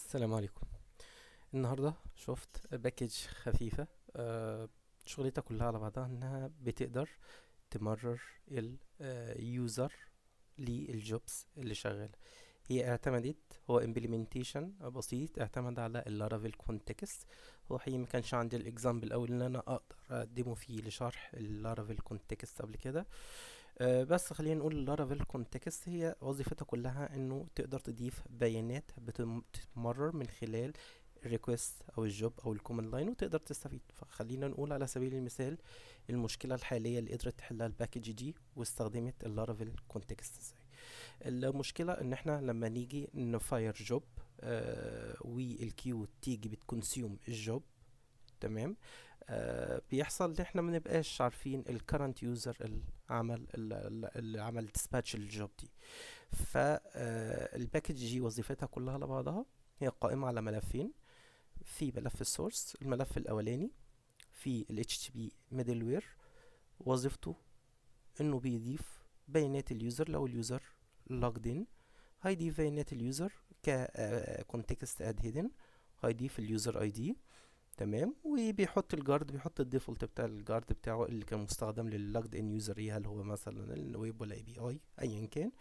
السلام عليكم. النهاردة شفت باكج خفيفة. شغلتها كلها على بعضها انها بتقدر تمرر اليوزر للجوبس اللي شغال. هي اعتمدت، هو implementation بسيط، اعتمد على اللارافيل كونتكست. هو حقيقي ما كانش عندي الاكزامبل الاول ان انا اقدر اقدمه فيه لشرح اللارافيل كونتكست قبل كده. بس خلينا نقول اللارافيل كونتكست هي وظيفتها كلها انه تقدر تضيف بيانات بتتمرر من خلال الريكوست او الجوب او الكوماند لاين وتقدر تستفيد. فخلينا نقول على سبيل المثال المشكله الحاليه اللي قدرت تحلها الباكج دي واستخدمت اللارافيل كونتكست ازاي. المشكله ان احنا لما نيجي نفاير جوب والكيو تيجي بتكونسيوم الجوب، تمام. بيحصل ان احنا منبقاش عارفين الكرنت يوزر اللي عمل dispatch للجوب دي. فالباكج دي وظيفتها كلها على بعضها هي قائمة على ملفين. في ملف السورس، الملف الاولاني في ال HTTP middleware، وظيفته انه بيضيف بيانات اليوزر. لو اليوزر logged in هيضيف بيانات اليوزر ك context add hidden، هيضيف اليوزر اي دي، تمام. وبيحط الجارد، بيحط الديفولت بتاع الجارد بتاعه اللي كان مستخدم لللوجد ان يوزر، ايه هل هو مثلا الويب ولا اي بي اي ايا كان.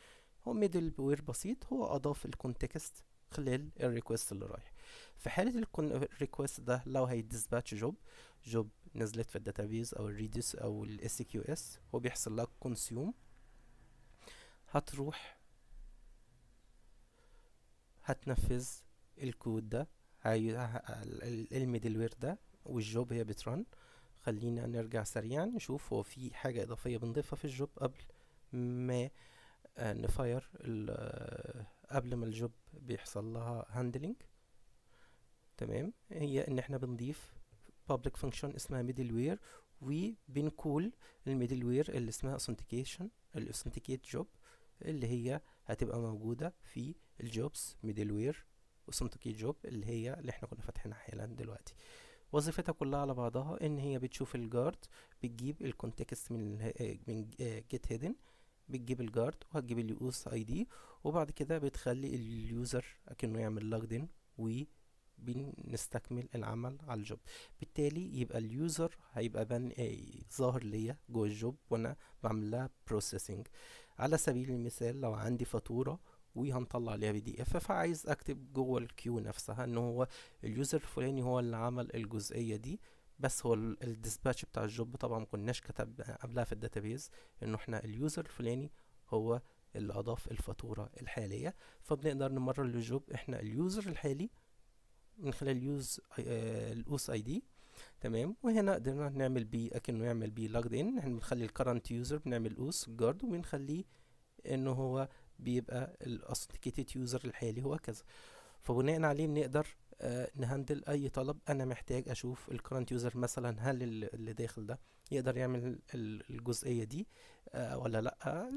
هو ميدل وير بسيط، هو اضاف الكونتكست خلال الريكوست اللي رايح. في حالة الريكوست ده لو هيديسباتش جوب نزلت في الداتابيز او الريديس او الاس كيو اس، هو بيحصل لك كونسيوم، هتروح هتنفذ الكود ده، الميدل وير ده، والجوب هي بترن. خلينا نرجع سريعا نشوف هو في حاجة إضافية بنضيفها في الجوب قبل ما نفاير قبل ما الجوب بيحصل لها هاندلنج، تمام. هي ان احنا بنضيف public function اسمها middleware، وبنقول الميدلوير اللي اسمها authentication، الاوثنتيكيت job اللي هي هتبقى موجودة في الجوبس middleware authenticate job اللي احنا كنا فاتحينها حالا دلوقتي. وظيفتها كلها على بعضها ان هي بتشوف الجارد، بتجيب الكونتكست من جيت هيدن، بتجيب الجارد وهتجيب اليوز اي دي، وبعد كده بتخلي اليوزر اكنه يعمل لوجد ان بنستكمل العمل على الجوب. بالتالي يبقى اليوزر هيبقى ظاهر ليا جوه الجوب وانا بعمل لها بروسيسنج. على سبيل المثال لو عندي فاتورة وهنطلع عليها بي دي اف، فعايز اكتب جوه الكيو نفسها ان هو اليوزر الفلاني هو اللي عمل الجزئية دي، بس هو الديسباتش بتاع الجوب طبعا ما كناش كتب قبلها في الداتابيز انه احنا اليوزر الفلاني هو اللي اضاف الفاتورة الحالية. فبنقدر نمرر للجوب احنا اليوزر الحالي من خلال الاوس اي دي، تمام. وهنا قدرنا نعمل بيه اكنه يعمل بيه لوجد ان، احنا بنخلي الكرنت يوزر بنعمل اوس جارد وبنخليه انه هو بيبقى الاوثنتيكيتد يوزر الحالي هو كذا. فبناء عليه بنقدر نهندل اي طلب انا محتاج اشوف الكرنت يوزر مثلا هل اللي داخل ده يقدر يعمل الجزئيه دي ولا لا،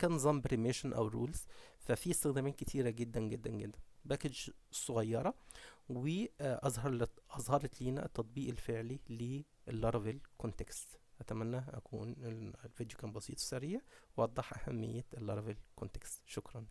كنظام بريميشن او رولز. ففي استخدامات كتيره جدا جدا جدا. باكج صغيره اظهرت لينا التطبيق الفعلي لللارافيل كونتكست. اتمنى اكون الفيديو كان بسيط وسريع ووضح اهميه اللارافيل كونتكست. شكرا.